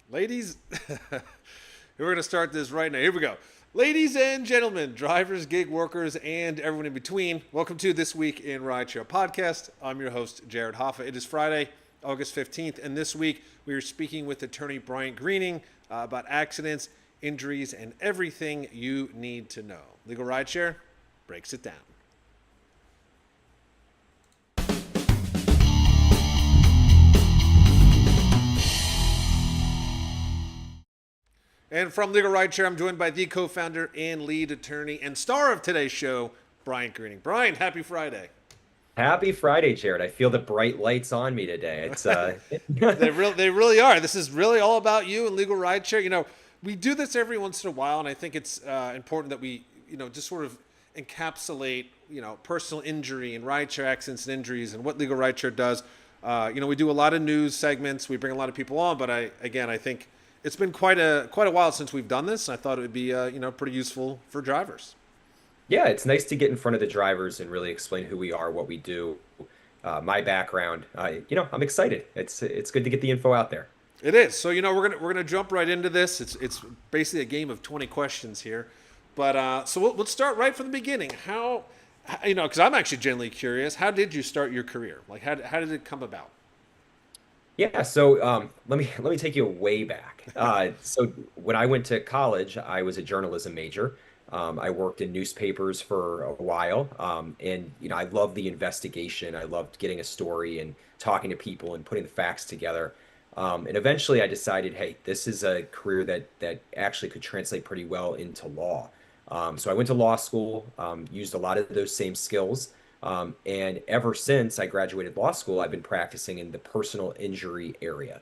Ladies, we're going to start this right now. Here we go. Ladies and gentlemen, drivers, gig workers, and everyone in between, welcome to This Week in Rideshare podcast. I'm your host, Jared Hoffa. It is Friday, August 15th, and this week we are speaking with Attorney Bryant Greening about accidents, injuries, and everything you need to know. Legal Rideshare breaks it down. And from Legal Rideshare, I'm joined by the co-founder and lead attorney and star of today's show, Bryant Greening. Bryant, happy Friday. Happy Friday, Jared. I feel the bright lights on me today. It's They really are. This is really all about you and Legal Rideshare. We do this every once in a while, and I think it's important that we, just sort of encapsulate, personal injury and rideshare accidents and injuries and what Legal Rideshare does. We do a lot of news segments. We bring a lot of people on, but I think it's been quite a while since we've done this. And I thought it would be, pretty useful for drivers. yeah, it's nice to get in front of the drivers and really explain who we are, what we do, my background. I'm excited. It's good to get the info out there. It is. So we're gonna jump right into this. It's basically a game of 20 questions here, but let's start right from the beginning. Because I'm actually genuinely curious. How did you start your career? Like how did it come about? Yeah, so let me take you way back. So when I went to college, I was a journalism major. I worked in newspapers for a while, and I loved the investigation. I loved getting a story and talking to people and putting the facts together. And eventually, I decided, hey, this is a career that actually could translate pretty well into law. So I went to law school, used a lot of those same skills. And ever since I graduated law school, I've been practicing in the personal injury area.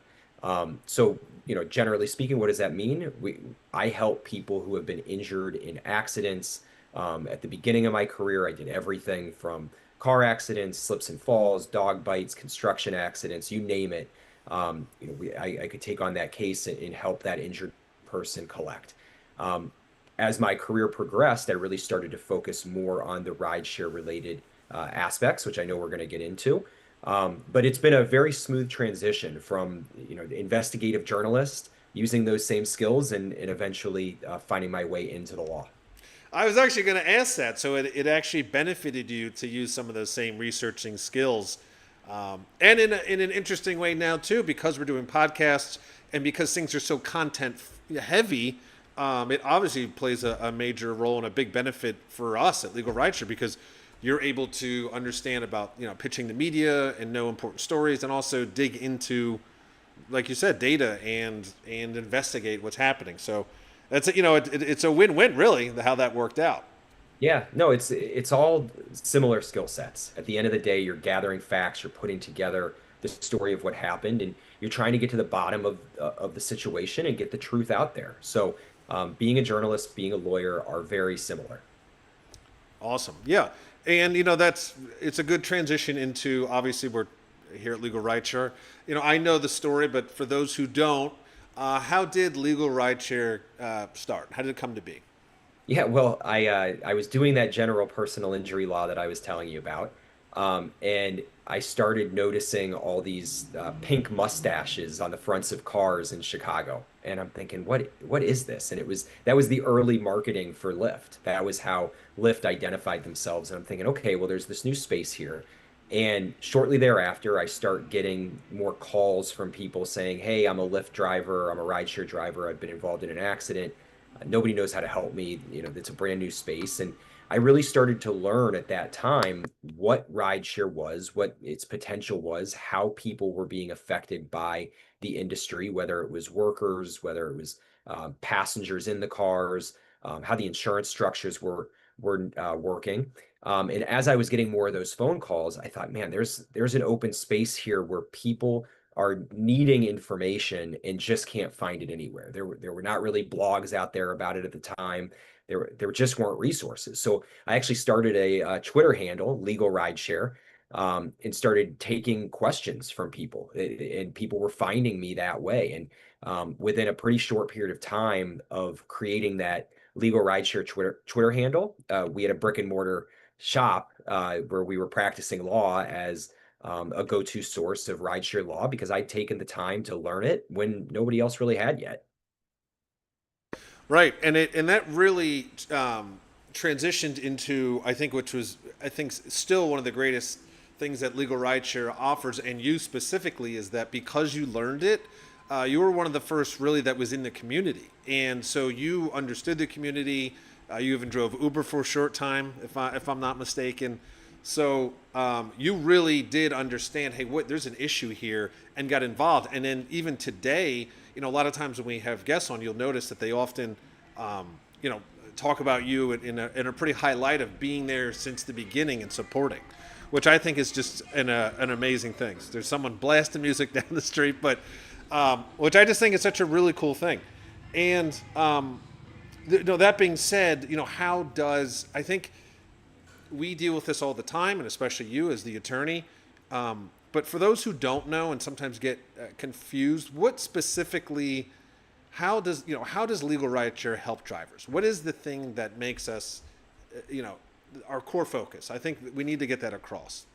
Generally speaking, what does that mean? I help people who have been injured in accidents. At the beginning of my career, I did everything from car accidents, slips and falls, dog bites, construction accidents, you name it. I could take on that case and help that injured person collect. Um, as my career progressed, I really started to focus more on the rideshare related aspects, which I know we're going to get into. But it's been a very smooth transition from, the investigative journalist using those same skills and eventually finding my way into the law. I was actually going to ask that. So it actually benefited you to use some of those same researching skills, and in an interesting way now too, because we're doing podcasts and because things are so content heavy. It obviously plays a major role and a big benefit for us at Legal Rideshare because you're able to understand about pitching the media and know important stories and also dig into, like you said, data and investigate what's happening. So it's a win-win really how that worked out. Yeah, no, it's all similar skill sets. At the end of the day, you're gathering facts, you're putting together the story of what happened, and you're trying to get to the bottom of the situation and get the truth out there. So, being a journalist, being a lawyer are very similar. Awesome. Yeah. And it's a good transition into, obviously we're here at Legal Rideshare. I know the story, but for those who don't, how did Legal Rideshare start? How did it come to be? Yeah, well, I was doing that general personal injury law that I was telling you about, and I started noticing all these pink mustaches on the fronts of cars in Chicago, and I'm thinking, what is this? And that was the early marketing for Lyft. That was how Lyft identified themselves, and I'm thinking, okay, well, there's this new space here. And shortly thereafter, I start getting more calls from people saying, hey, I'm a Lyft driver, I'm a rideshare driver, I've been involved in an accident. Nobody knows how to help me. It's a brand new space. And I really started to learn at that time what rideshare was, what its potential was, how people were being affected by the industry, whether it was workers, whether it was passengers in the cars, how the insurance structures were working. And as I was getting more of those phone calls, I thought, man, there's an open space here where people are needing information and just can't find it anywhere. There were not really blogs out there about it at the time. There just weren't resources. So I actually started a Twitter handle, Legal Rideshare, and started taking questions from people, and people were finding me that way. And within a pretty short period of time of creating that Legal Rideshare Twitter handle, we had a brick and mortar shop where we were practicing law as a go-to source of rideshare law because I'd taken the time to learn it when nobody else really had yet. Right, and that really transitioned into, I think, which was, I think, still one of the greatest things that Legal Rideshare offers, and you specifically, is that because you learned it, you were one of the first really that was in the community, and so you understood the community. You even drove Uber for a short time, if I'm not mistaken. So you really did understand, hey, what, there's an issue here, and got involved. And then even today, a lot of times when we have guests on, you'll notice that they often, you know, talk about you in a pretty high light of being there since the beginning and supporting, which I think is just an amazing thing. There's someone blasting music down the street, but which I just think is such a really cool thing. And that being said, how does, I think we deal with this all the time, and especially you as the attorney. But for those who don't know and sometimes get confused, what specifically, how does legal rideshare help drivers? What is the thing that makes us, our core focus? I think we need to get that across.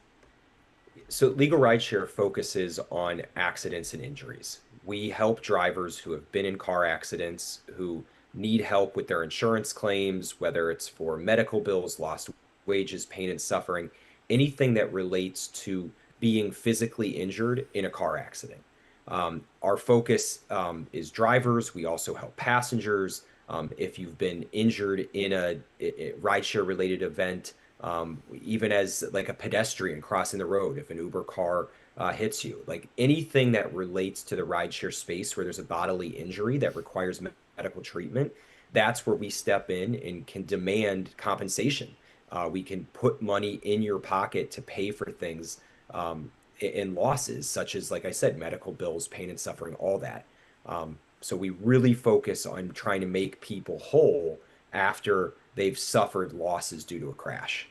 So Legal Rideshare focuses on accidents and injuries. We help drivers who have been in car accidents, who need help with their insurance claims, whether it's for medical bills, lost wages, pain and suffering, anything that relates to being physically injured in a car accident. Our focus is drivers. We also help passengers. If you've been injured in a rideshare related event, even as like a pedestrian crossing the road, if an Uber car hits you, like anything that relates to the rideshare space where there's a bodily injury that requires medical treatment, that's where we step in and can demand compensation. We can put money in your pocket to pay for things in losses, such as, like I said, medical bills, pain and suffering, all that. So we really focus on trying to make people whole after they've suffered losses due to a crash.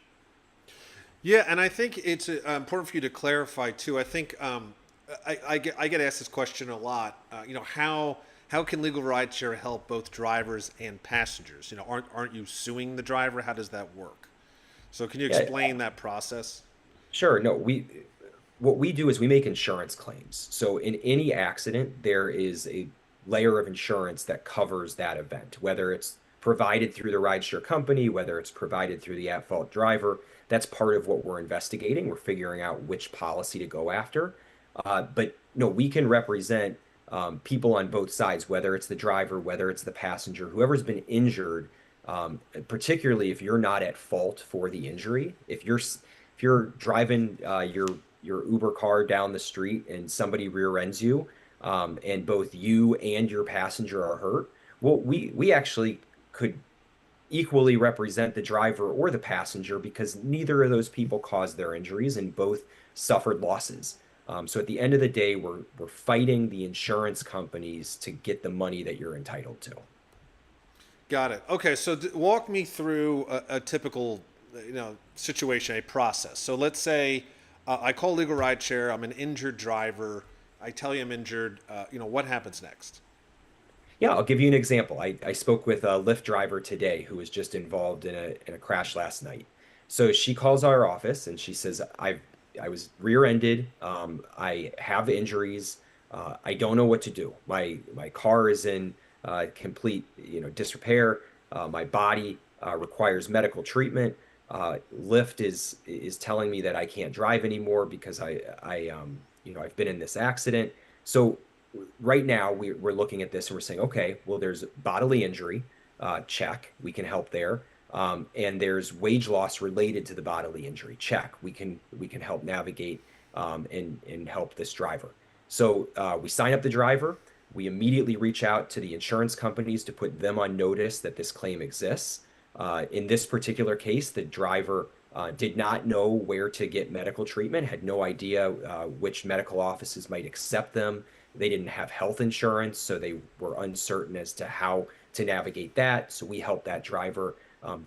Yeah, and I think it's important for you to clarify too. I think I get asked this question a lot. How can legal rideshare help both drivers and passengers? Aren't you suing the driver? How does that work? So can you Yeah, explain that process? sure. No, what we do is we make insurance claims. So in any accident, there is a layer of insurance that covers that event, whether it's provided through the rideshare company, whether it's provided through the at-fault driver. That's part of what we're investigating. We're figuring out which policy to go after. But no, we can represent people on both sides, whether it's the driver, whether it's the passenger, whoever's been injured, particularly if you're not at fault for the injury. If you're driving your Uber car down the street and somebody rear ends you, and both you and your passenger are hurt, well, we actually could equally represent the driver or the passenger because neither of those people caused their injuries and both suffered losses. So at the end of the day, we're fighting the insurance companies to get the money that you're entitled to. Got it. Okay, so walk me through a typical, situation, a process. So let's say I call legal rideshare. I'm an injured driver. I tell you I'm injured. What happens next? Yeah, I'll give you an example. I spoke with a Lyft driver today who was just involved in a crash last night. So she calls our office and she says, I was rear-ended. I have injuries. I don't know what to do. My car is in complete disrepair. My body requires medical treatment. Lyft is telling me that I can't drive anymore because I've been in this accident. So right now we're looking at this and we're saying, okay, well, there's bodily injury, check, we can help there. And there's wage loss related to the bodily injury, check, we can help navigate and help this driver. So we sign up the driver. We immediately reach out to the insurance companies to put them on notice that this claim exists. In this particular case, the driver did not know where to get medical treatment, had no idea which medical offices might accept them. They didn't have health insurance, so they were uncertain as to how to navigate that. So we helped that driver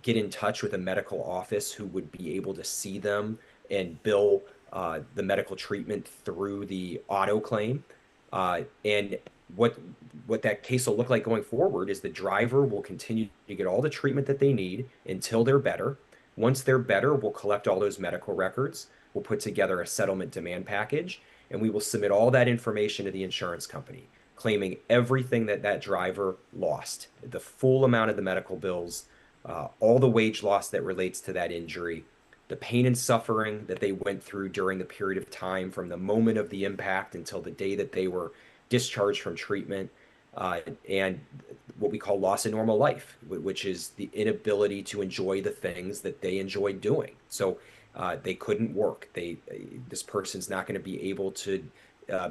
get in touch with a medical office who would be able to see them and bill the medical treatment through the auto claim. And what that case will look like going forward is the driver will continue to get all the treatment that they need until they're better. Once they're better, we'll collect all those medical records. will put together a settlement demand package, and we will submit all that information to the insurance company, claiming everything that that driver lost, the full amount of the medical bills, all the wage loss that relates to that injury, the pain and suffering that they went through during the period of time from the moment of the impact until the day that they were discharged from treatment, and what we call loss of normal life, which is the inability to enjoy the things that they enjoyed doing. So they couldn't work. This person's not going to be able to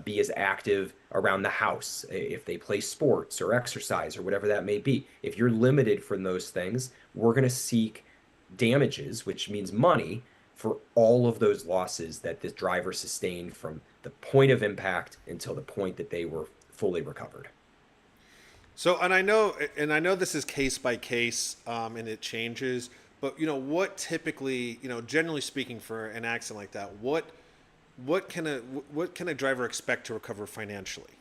be as active around the house if they play sports or exercise or whatever that may be. If you're limited from those things, we're going to seek damages, which means money, for all of those losses that this driver sustained from the point of impact until the point that they were fully recovered. So, and I know this is case by case, and it changes. But what typically, generally speaking, for an accident like that, what can a driver expect to recover financially?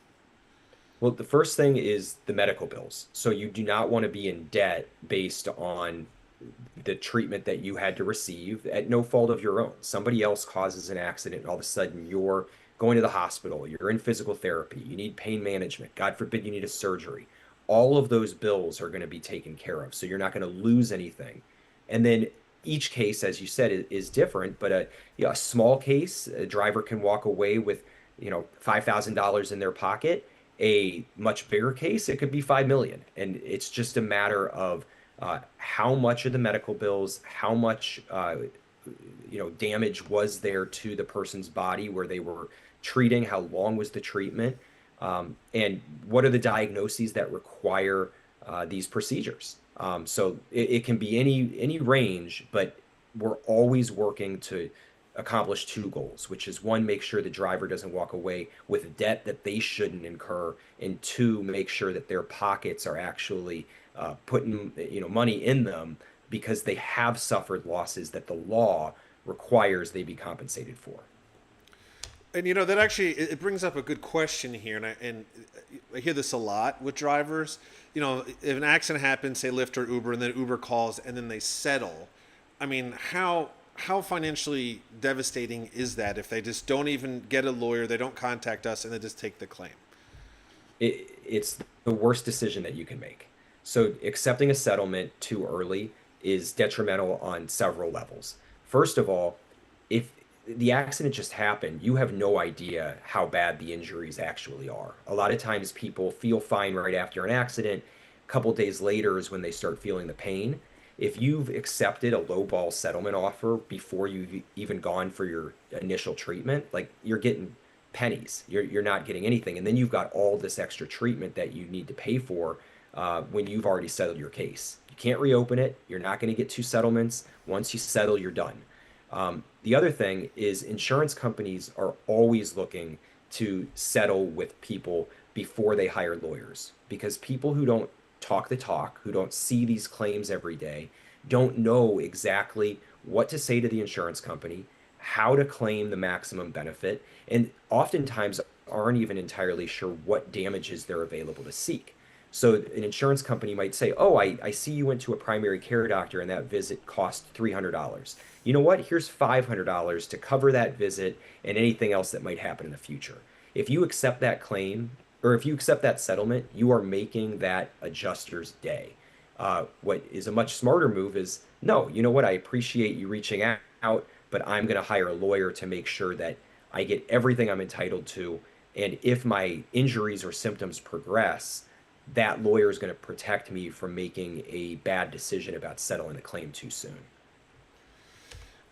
Well, the first thing is the medical bills. So you do not want to be in debt based on the treatment that you had to receive at no fault of your own. Somebody else causes an accident, and all of a sudden you're going to the hospital, you're in physical therapy, you need pain management, God forbid you need a surgery. All of those bills are going to be taken care of. So you're not going to lose anything. And then each case, as you said, is different, but a small case, a driver can walk away with, $5,000 in their pocket. A much bigger case, it could be 5 million. And it's just a matter of how much of the medical bills, how much damage was there to the person's body where they were treating, how long was the treatment, and what are the diagnoses that require these procedures. So it can be any range, but we're always working to accomplish two goals, which is one, make sure the driver doesn't walk away with a debt that they shouldn't incur, and two, make sure that their pockets are actually putting money in them because they have suffered losses that the law requires they be compensated for. And that actually it brings up a good question here, and I hear this a lot with drivers. If an accident happens, say Lyft or Uber, and then Uber calls, and then they settle. I mean, how financially devastating is that if they just don't even get a lawyer, they don't contact us, and they just take the claim? It's the worst decision that you can make. So accepting a settlement too early is detrimental on several levels. First of all, if the accident just happened, you have no idea how bad the injuries actually are. A lot of times people feel fine right after an accident. A couple days later is when they start feeling the pain. If you've accepted a lowball settlement offer before you've even gone for your initial treatment, like you're getting pennies. You're not getting anything. And then you've got all this extra treatment that you need to pay for when you've already settled your case. You can't reopen it. You're not going to get two settlements. Once you settle, you're done. The other thing is insurance companies are always looking to settle with people before they hire lawyers, because people who don't talk the talk, who don't see these claims every day, don't know exactly what to say to the insurance company, how to claim the maximum benefit, and oftentimes aren't even entirely sure what damages they're available to seek. So an insurance company might say, oh, I see you went to a primary care doctor and that visit cost $300. You know what? Here's $500 to cover that visit and anything else that might happen in the future. If you accept that claim, or if you accept that settlement, you are making that adjuster's day. What is a much smarter move is, no, you know what? I appreciate you reaching out, but I'm going to hire a lawyer to make sure that I get everything I'm entitled to. And if my injuries or symptoms progress, that lawyer is going to protect me from making a bad decision about settling the claim too soon.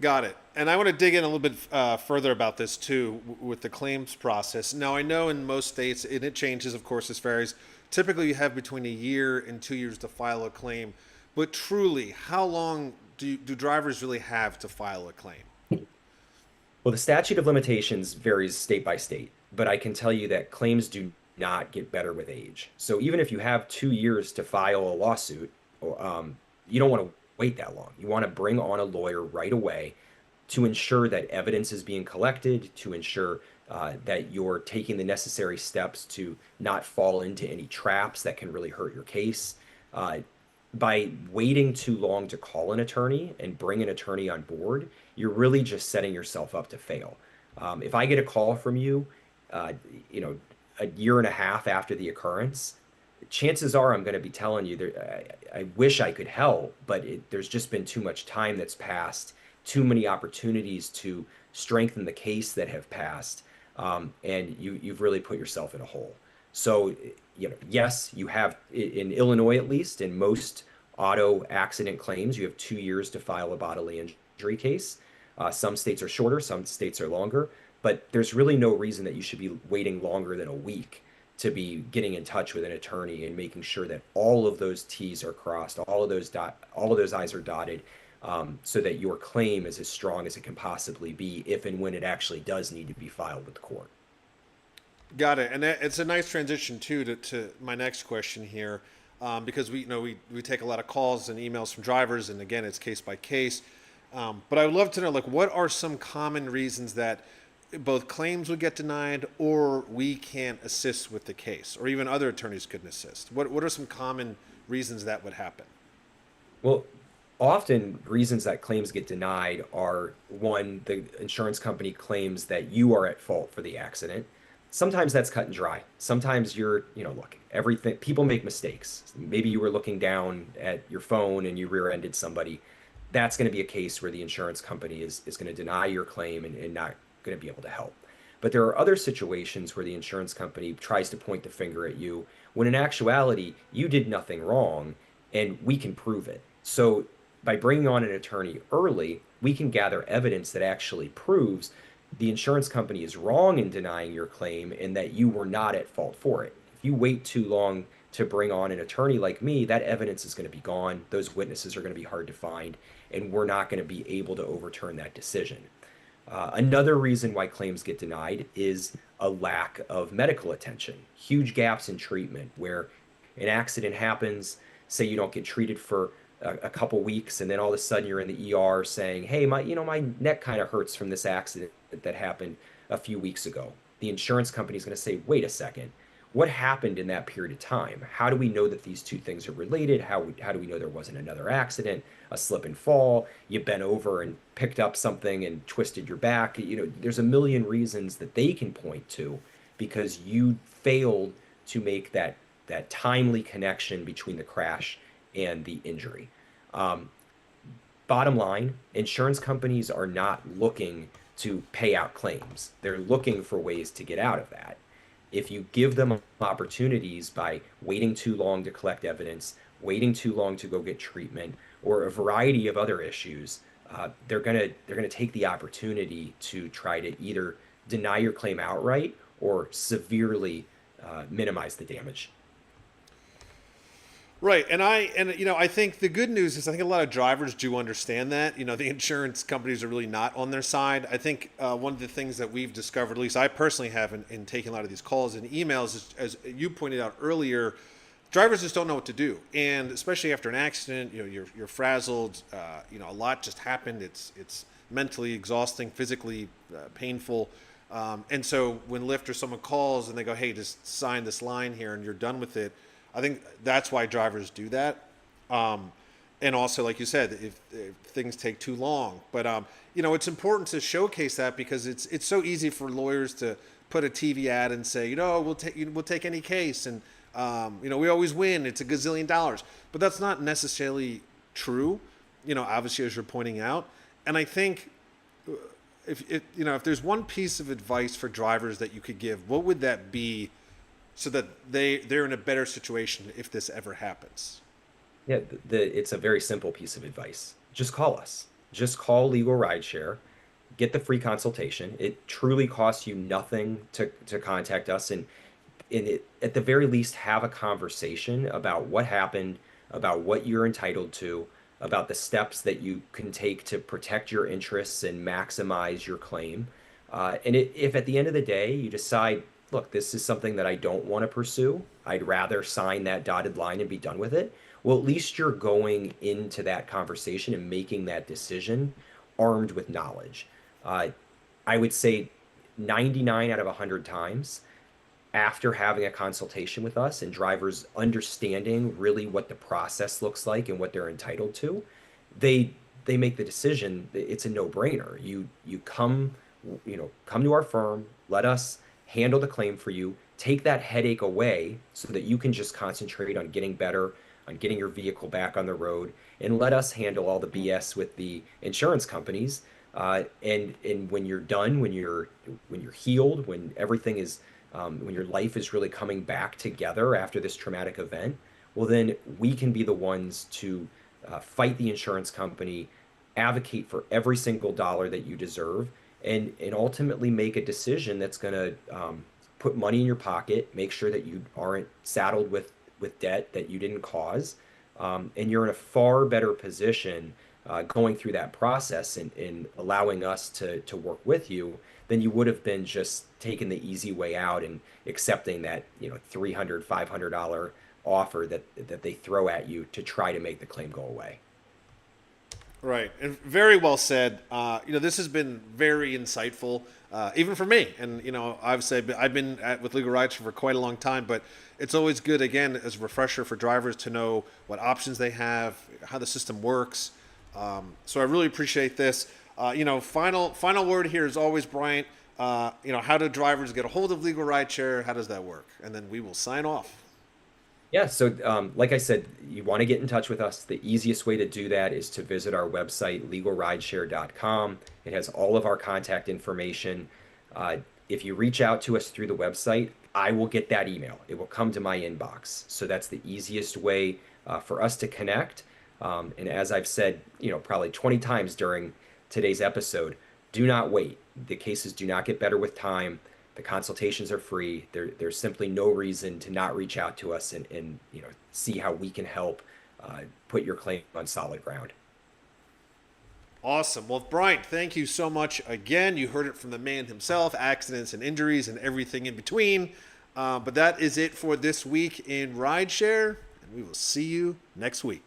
Got it. And I want to dig in a little bit further about this too with the claims process. Now, I know in most states, and it changes, of course, this varies. Typically, you have between a year and 2 years to file a claim. But truly, how long do drivers really have to file a claim? Well, the statute of limitations varies state by state, but I can tell you that claims do not get better with age. So even if you have 2 years to file a lawsuit, you don't want to wait that long. You want to bring on a lawyer right away to ensure that evidence is being collected, to ensure that you're taking the necessary steps to not fall into any traps that can really hurt your case. By waiting too long to call an attorney and bring an attorney on board, you're really just setting yourself up to fail. If I get a call from you, uh, you know, a year and a half after the occurrence, chances are I'm going to be telling you that I wish I could help, but there's just been too much time that's passed, too many opportunities to strengthen the case that have passed, and you've really put yourself in a hole. So, yes, you have in Illinois at least, in most auto accident claims, you have 2 years to file a bodily injury case. Some states are shorter, some states are longer, but there's really no reason that you should be waiting longer than a week to be getting in touch with an attorney and making sure that all of those T's are crossed, all of those I's are dotted, so that your claim is as strong as it can possibly be if and when it actually does need to be filed with the court. Got it. And it's a nice transition too to my next question here, because we take a lot of calls and emails from drivers, and again, it's case by case. But I would love to know, like, what are some common reasons that both claims would get denied, or we can't assist with the case, or even other attorneys couldn't assist? What are some common reasons that would happen? Well, often reasons that claims get denied are one, the insurance company claims that you are at fault for the accident. Sometimes that's cut and dry. Sometimes look, everything, people make mistakes. Maybe you were looking down at your phone and you rear-ended somebody. That's going to be a case where the insurance company is going to deny your claim and not going to be able to help. But there are other situations where the insurance company tries to point the finger at you when in actuality, you did nothing wrong and we can prove it. So by bringing on an attorney early, we can gather evidence that actually proves the insurance company is wrong in denying your claim and that you were not at fault for it. If you wait too long to bring on an attorney like me, that evidence is going to be gone. Those witnesses are going to be hard to find, and we're not going to be able to overturn that decision. Another reason why claims get denied is a lack of medical attention, huge gaps in treatment where an accident happens, say you don't get treated for a couple weeks, and then all of a sudden you're in the ER saying, "Hey, my neck kind of hurts from this accident that happened a few weeks ago." The insurance company is going to say, "Wait a second, what happened in that period of time? How do we know that these two things are related? How do we know there wasn't another accident, a slip and fall? You bent over and picked up something and twisted your back." There's a million reasons that they can point to because you failed to make that timely connection between the crash and the injury. Um, Bottom line, insurance companies are not looking to pay out claims. They're looking for ways to get out of that. If you give them opportunities by waiting too long to collect evidence, waiting too long to go get treatment, or a variety of other issues, they're gonna take the opportunity to try to either deny your claim outright or severely minimize the damage. Right, and I think the good news is I think a lot of drivers do understand that. The insurance companies are really not on their side. I think one of the things that we've discovered, at least I personally have, in taking a lot of these calls and emails, is, as you pointed out earlier, drivers just don't know what to do, and especially after an accident, you're frazzled. A lot just happened. It's mentally exhausting, physically painful. And so when Lyft or someone calls and they go, "Hey, just sign this line here and you're done with it," I think that's why drivers do that. And also, like you said, if things take too long. But it's important to showcase that because it's so easy for lawyers to put a TV ad and say, we'll take any case, and we always win. It's a gazillion dollars. But that's not necessarily true. Obviously, as you're pointing out. And I think if there's one piece of advice for drivers that you could give, what would that be? So that they're in a better situation if this ever happens. Yeah, it's a very simple piece of advice. Just call us. Just call Legal Rideshare. Get the free consultation. It truly costs you nothing to contact us, and at the very least, have a conversation about what happened, about what you're entitled to, about the steps that you can take to protect your interests and maximize your claim. If at the end of the day you decide, look, this is something that I don't want to pursue, I'd rather sign that dotted line and be done with it, well, at least you're going into that conversation and making that decision armed with knowledge. I would say 99 out of 100 times after having a consultation with us and drivers understanding really what the process looks like and what they're entitled to, they they make the decision, it's a no-brainer. You come, come to our firm, let us handle the claim for you, take that headache away so that you can just concentrate on getting better, on getting your vehicle back on the road, and let us handle all the BS with the insurance companies. And when you're done, when you're healed, when everything is when your life is really coming back together after this traumatic event, well, then we can be the ones to fight the insurance company, advocate for every single dollar that you deserve, and ultimately make a decision that's going to put money in your pocket, make sure that you aren't saddled with debt that you didn't cause, and you're in a far better position going through that process and allowing us to work with you than you would have been just taking the easy way out and accepting that $300, $500 offer that they throw at you to try to make the claim go away. Right, and very well said. This has been very insightful, even for me. And I've been with Legal Rideshare for quite a long time, but it's always good, again, as a refresher for drivers to know what options they have, how the system works. So I really appreciate this. Final word here is always, Bryant. How do drivers get a hold of Legal Rideshare? How does that work? And then we will sign off. Yeah, so like I said, you want to get in touch with us. The easiest way to do that is to visit our website, legalrideshare.com. It has all of our contact information. If you reach out to us through the website, I will get that email. It will come to my inbox. So that's the easiest way for us to connect. And as I've said, probably 20 times during today's episode, do not wait. The cases do not get better with time. The consultations are free. There's simply no reason to not reach out to us and see how we can help put your claim on solid ground. Awesome. Well, Bryant, thank you so much again. You heard it from the man himself, accidents and injuries and everything in between. But that is it for this week in Rideshare, and we will see you next week.